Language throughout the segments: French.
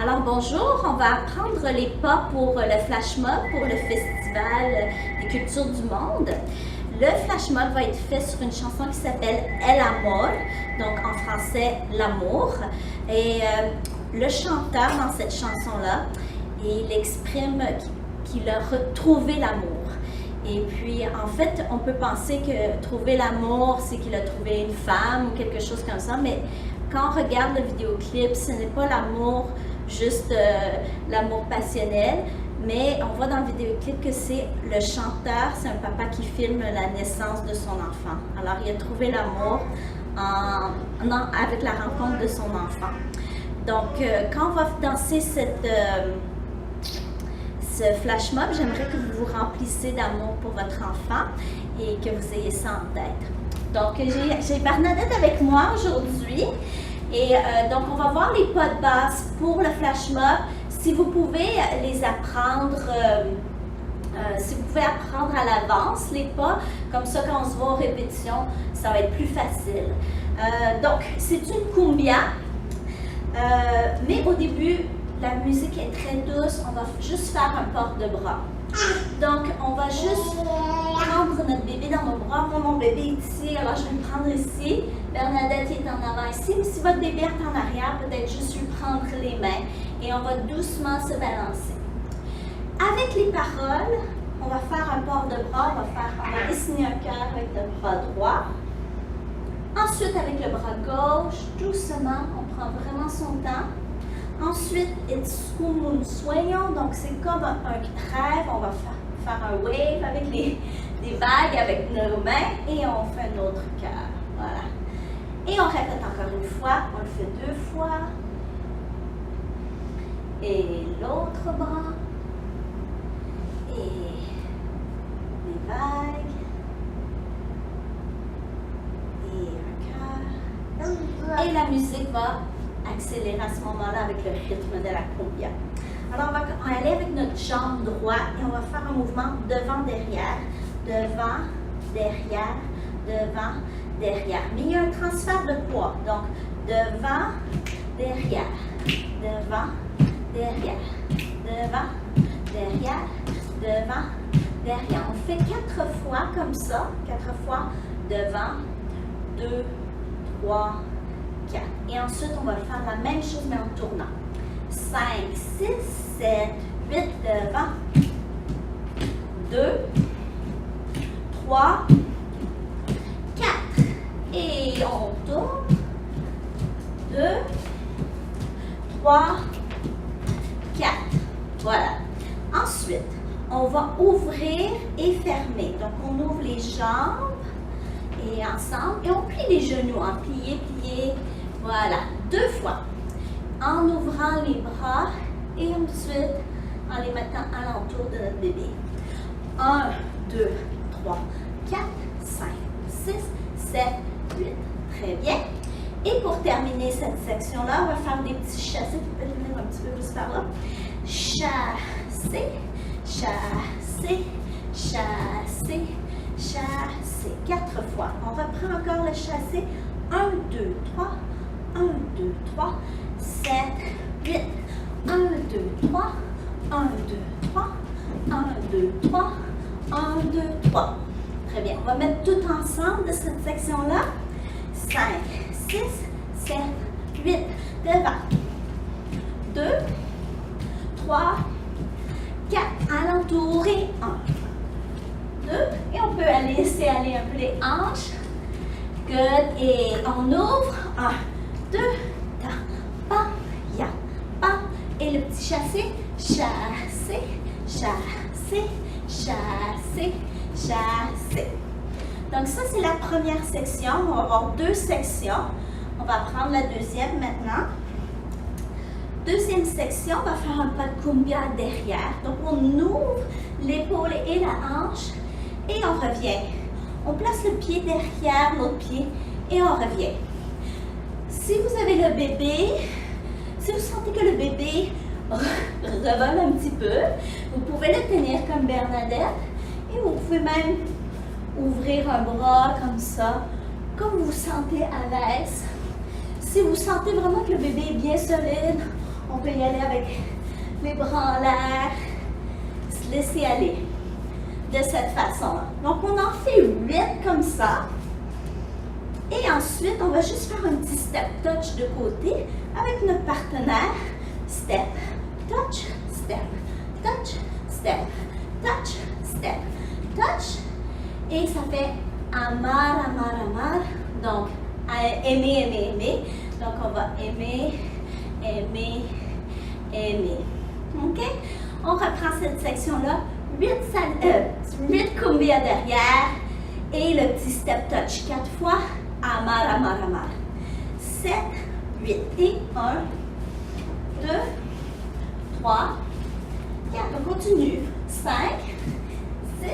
Alors bonjour, on va apprendre les pas pour le flash mob pour le Festival des cultures du monde. Le flash mob va être fait sur une chanson qui s'appelle El Amor, donc en français l'amour. Et le chanteur dans cette chanson-là, il exprime qu'il a retrouvé l'amour. Et puis, en fait, on peut penser que trouver l'amour, c'est qu'il a trouvé une femme ou quelque chose comme ça, mais quand on regarde le vidéoclip, ce n'est pas l'amour, juste l'amour passionnel, mais on voit dans le vidéoclip que c'est le chanteur, c'est un papa qui filme la naissance de son enfant. Alors, il a trouvé l'amour avec la rencontre de son enfant. Donc, quand on va danser ce flash mob, j'aimerais que vous vous remplissiez d'amour pour votre enfant et que vous ayez ça en tête. Donc, j'ai Bernadette avec moi aujourd'hui. Et donc, on va voir les pas de base pour le flash mob. Si vous pouvez les apprendre, si vous pouvez apprendre à l'avance les pas, comme ça, quand on se voit en répétition, ça va être plus facile. Donc, c'est une cumbia, mais au début, la musique est très douce. On va juste faire un porte de bras. Donc, on va juste prendre notre bébé dans nos bras. Moi, mon bébé est ici, alors je vais le prendre ici. Bernadette est en avant ici. Mais si votre bébé est en arrière, peut-être juste lui prendre les mains et on va doucement se balancer. Avec les paroles, on va faire un port de bras. On va dessiner un cœur avec le bras droit. Ensuite, avec le bras gauche, doucement, on prend vraiment son temps. Ensuite, it's como un sueño, donc c'est comme un rêve. On va faire un wave avec des vagues avec nos mains et on fait un autre cœur. Voilà. Et on répète encore une fois, on le fait 2 fois. Et l'autre bras. Et des vagues. Et un cœur. Et la musique va accélérer à ce moment-là avec le rythme de la cumbia. Alors, on va aller avec notre jambe droite et on va faire un mouvement devant-derrière, devant, derrière, devant, derrière. Mais il y a un transfert de poids. Donc, devant, derrière, devant, derrière, devant, derrière, devant, derrière. On fait 4 fois comme ça, 4 fois devant, 2, 3, 4. Et ensuite, on va faire la même chose, mais en tournant. 5, 6, 7, 8, devant. 2, 3, 4. Et on tourne. 2, 3, 4. Voilà. Ensuite, on va ouvrir et fermer. Donc, on ouvre les jambes et ensemble. Et on plie les genoux. En plier, plier. Voilà, 2 fois. En ouvrant les bras et ensuite en les mettant alentour de notre bébé. 1, 2, 3, 4, 5, 6, 7, 8. Très bien. Et pour terminer cette section-là, on va faire des petits chassés. Tu peux venir un petit peu plus par là. Chasser, chasser, chasser, chasser. 4 fois. On reprend encore le chassé. 1, 2, 3. 1, 2, 3, 7, 8. 1, 2, 3, 1, 2, 3, 1, 2, 3, 1, 2, 3. Très bien. On va mettre tout ensemble de cette section-là. 5, 6, 7, 8. Devant. 2, 3, 4. Alentour et 1, 2. Et on peut laisser aller un peu les hanches. Good. Et on ouvre. 1, 2, ta, pa, ya, pa. Et le petit chassé, chassé, chassé, chassé, chassé. Donc ça, c'est la première section. On va avoir 2 sections. On va prendre la deuxième maintenant. Deuxième section, on va faire un pas de cumbia derrière. Donc on ouvre l'épaule et la hanche et on revient. On place le pied derrière l'autre pied et on revient. Si vous avez le bébé, si vous sentez que le bébé revole un petit peu, vous pouvez le tenir comme Bernadette et vous pouvez même ouvrir un bras comme ça, comme vous vous sentez à l'aise. Si vous sentez vraiment que le bébé est bien solide, On peut y aller avec les bras en l'air, se laisser aller de cette façon-là. Donc, on en fait 8 comme ça. Et ensuite, on va juste faire un petit step touch de côté avec notre partenaire. Step, touch, step, touch, step, touch, step, touch. Et ça fait amar, amar, amar. Donc, aimer, aimer, aimer. Donc, on va aimer, aimer, aimer. OK? On reprend cette section-là. 8 cumbia derrière. Et le petit step touch 4 fois. Amar, amar, amar. 7, 8 et 1, 2, 3, 4. On continue. 5, 6,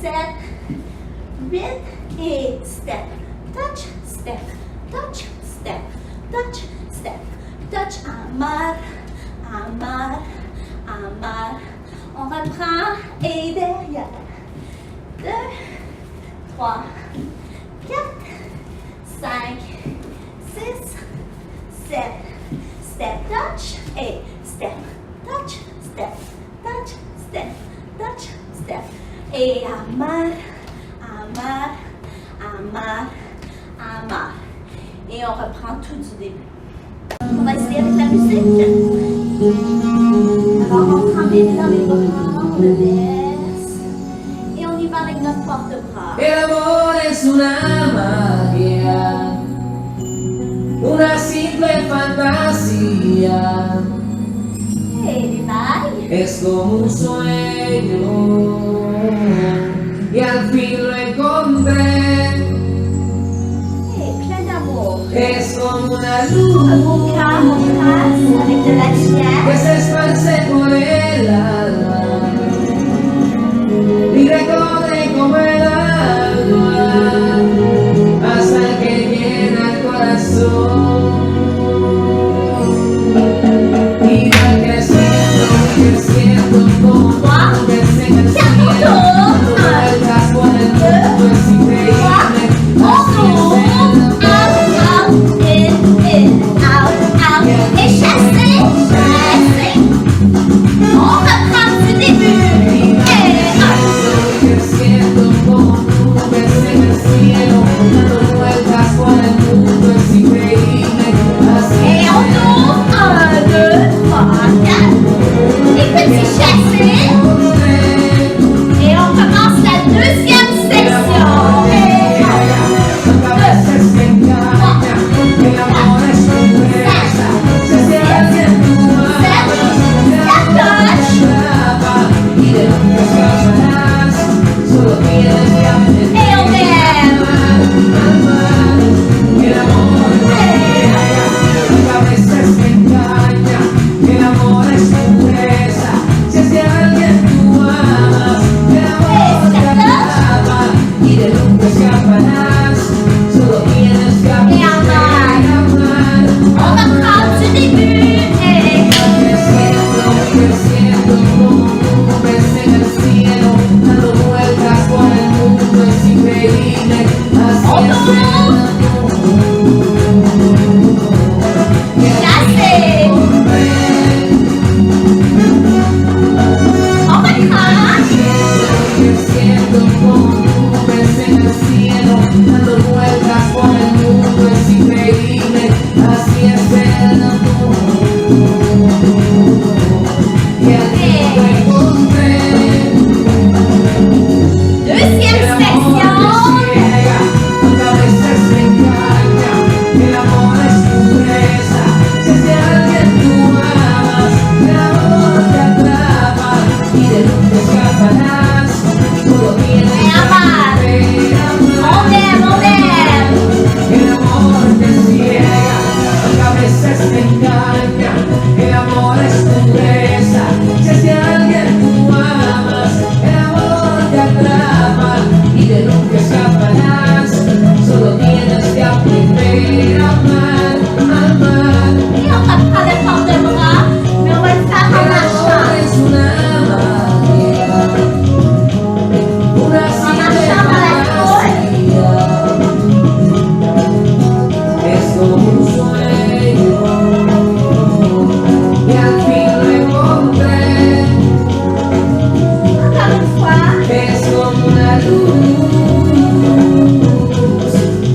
7, 8 et step. Touch, step, touch, step, touch, step, touch. Amar, amar, amar. On reprend et derrière. 2, 3, 4, 5, 6, 7, step, touch, et step, touch, step, touch, step, touch, step, et amar, amar, amar, amar. Et on reprend tout du début. On va essayer avec la musique. Alors, on prend bébé dans les bras, on le laisse, et on y va avec notre porte-bras. El amor es una magia, una simple fantasía. Et les vagues. Es como un sueño y al fin lo encontré. Et plein d'amour. Es como una Un luz beau cœur, on trace avec de la que lumière. se esparce por el alma y recorre como el agua hasta que llena el corazón y va creciendo como nubes en el cielo. Dando vueltas por el mundo es increíble. Et chasser, chasser. On reprend du début. Et 1, Creciendo como nubes en el cielo, dando vueltas por el mundo es increíble. Así et on tourne. 1, 2, 3, 4. Et petit chasser. Et on commence la deuxième section. Et 1, 2, 3, 4, 5, 6, 7,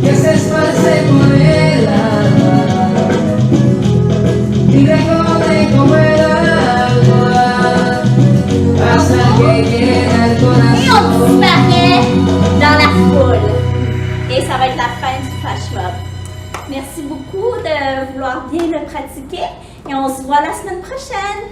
que se esparce por el alma y recorre como el agua hasta que llena el Et on corazón. disparaît dans la foule. Et ça va être la fin du flash mob. Merci beaucoup de vouloir bien le pratiquer et on se voit la semaine prochaine.